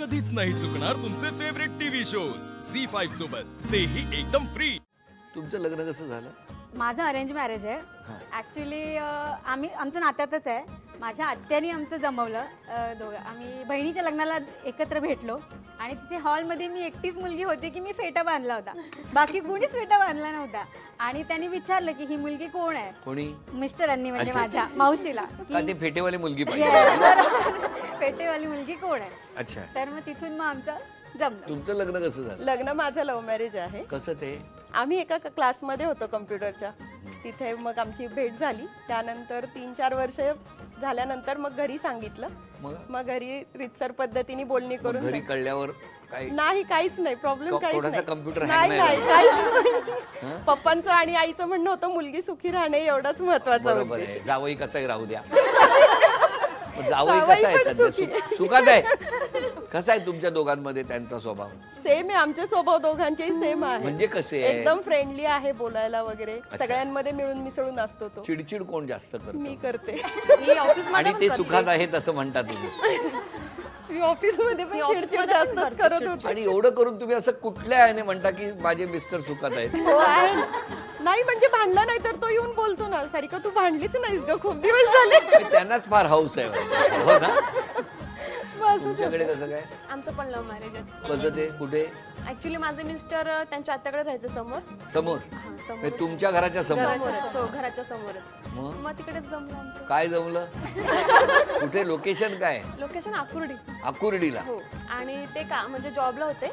कधीच नाही चुकणार तुमचे फेवरेट टीव्ही शोज झी5 सोबत, तेही एकदम फ्री। तुमचं लग्न कसं झालं? माझं अरेंज मॅरेज आहे। ॲक्च्युली आमचं नात्यातच आहे। माझ्या आत्याने आमचं जमवलं। आम्ही बहिणीच्या लग्नाला एकत्र भेटलो आणि तिथे हॉलमध्ये मी एकटीच मुलगी होती की मी फेटा बांधला होता, बाकी कोणीच फेटा बांधला नव्हता। आणि त्यांनी विचारलं की ही मुलगी कोण आहे? कोणी? मिस्टरांनी, म्हणजे माझ्या मावशीला। ती फेटेवाली मुलगी पाहिजे। फेटेवाली मुलगी कोण आहे? अच्छा। तर मग तिथून मग आमचं जमलं। तुमचं लग्न कसं झालं? लग्न माझं लव्ह मॅरेज आहे। कसं ते? आम्ही एका क्लासमध्ये होतो कम्प्युटरच्या, तिथे मग आमची भेट झाली। त्यानंतर 3-4 वर्ष झाल्यानंतर मग घरी सांगितलं। मग घरी रितसर पद्धतीने बोलणी करून घरी कळल्यावर नाही, काहीच नाही प्रॉब्लेम, काहीच नाही। कम्प्युटर नाही काहीच पप्पांचं आणि आईचं म्हणणं होतं मुलगी सुखी राहणे एवढंच महत्वाचं होतं। जावई कसाही राहू द्या। जावई कसा आहे सध्या? सुखात आहे? कसा आहे तुमच्या दोघांमध्ये त्यांचा स्वभाव? सेम आहे, आमचे स्वभाव दोघांचेही सेम आहे। म्हणजे कसे? एकदम फ्रेंडली आहे, बोलायला वगैरे सगळ्यांमध्ये मिळून मिसळून असतो तो। चिडचिड कोण जास्त करतं? मी करते। आणि ते सुखात आहे तसं म्हणता तुम्ही? मी ऑफिस मध्ये पण चिडचिड जास्तच करत होते। आणि एवढं करून तुम्ही असं कुठल्या आहे म्हणता की माझे मिस्टर सुखात आहेत? हो आहे। नाही म्हणजे भांडला नाही तर तो येऊन बोलतो ना, सारिका तू भांडलीच नाहीस ग, खूप दिवस झाले। त्यांनाच फार हाऊस आहे, हो ना? तुमच्याकडे कसं काय? आमचं पण लव्ह मॅरेजच। कसं ते? कुठे? ऍक्च्युली माझे मिस्टर त्यांच्या आत्याकडे राहायचे समोर समोर तुमच्या घराच्या समोर? घराच्या समोरच। मग तिकडेच जमलं आमचं। काय जमलं? कुठे? लोकेशन काय? लोकेशन आकुर्डी। आकुर्डीला? हो। आणि ते का म्हणजे जॉबला होते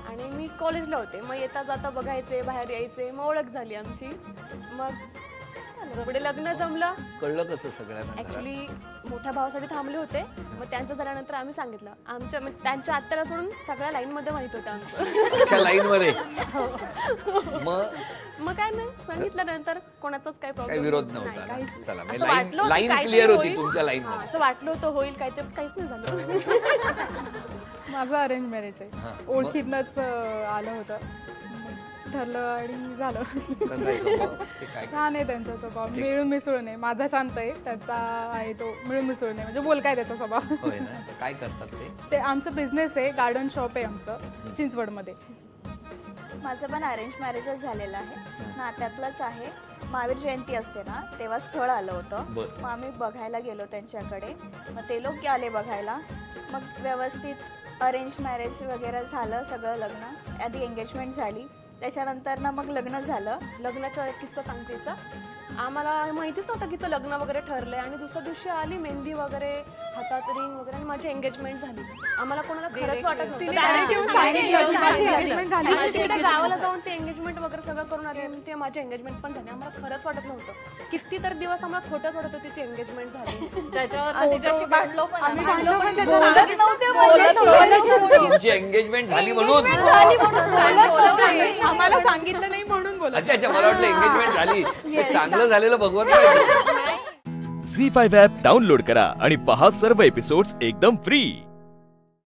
आणि मी कॉलेजला होते। मग येता जाता बघायचे, बाहेर यायचे, मग ओळख झाली आमची। मग पुढे लग्न जमलं। कळलं कसं सगळ्यांना? ऍक्च्युली मोठ्या भावासाठी थांबले होते, मग त्यांचं झाल्यानंतर आम्ही सांगितलं। आमच्या त्यांच्या आत्याला सोडून सगळ्या लाईन मध्ये माहित होतं आमचं। लाईन मध्ये? मग काय नाही सांगितलं, नंतर कोणाचाच काही प्रॉब्लेम, विरोध नव्हता। चला, वाटलं लाईन क्लिअर होती तुमच्या लाईन मध्ये? असं वाटलं होतं होईल काय, ते काहीच नाही झालं। माझं अरेंज मॅरेज आहे, ओळखीतनंच आलं होतं, ठरलं आणि झालं। छान आहे त्यांचा स्वभाव, मिळून मिसळून आहे। माझा शांत आहे, त्याचा आहे तो मिळून मिसळून आहे, म्हणजे बोलका आहे त्याचा स्वभाव। काय करतात ते? आमचं बिझनेस आहे, गार्डन शॉप आहे आमचं चिंचवडमध्ये। माझं पण अरेंज मॅरेजच झालेलं आहे, नात्यातलंच आहे। महावीर जयंती असते ना तेव्हा स्थळ आलं होतं, मग आम्ही बघायला गेलो त्यांच्याकडे। मग ते लोक आले बघायला, मग व्यवस्थित अरेंज मॅरेज वगैरे झालं सगळं। लग्न आधी एंगेजमेंट झाली, त्याच्यानंतर ना मग लग्न झालं। लग्नाचा किस्सा सांगतेचा, आम्हाला माहितीच नव्हतं की लग्न वगैरे ठरलंय। आणि दुसऱ्या दिवशी आली मेहंदी वगैरे, हातात रिंग वगैरे, आणि माझी एंगेजमेंट झाली। आम्हाला कोणाला खरंच वाटत नव्हतं। गावाला जाऊन ते एंगेजमेंट वगैरे सगळं करून आली आणि ते माझी एंगेजमेंट पण झाली। आम्हाला खरंच वाटत नव्हतं, किती तर दिवस आम्हाला खोटंच वाटत होतं तिची एंगेजमेंट झाली। त्याच्यावर भांडलो पण, तुमची एंगेजमेंट झाली म्हणून? आम्हाला सांगितलं नाही म्हणून बोलत। अच्छा, मला वाटलं एंगेजमेंट झाली, चांगलं झालेलं भगवंत नाही। झी5 ॲप डाउनलोड करा आणि पहा सर्व एपिसोड्स एकदम फ्री।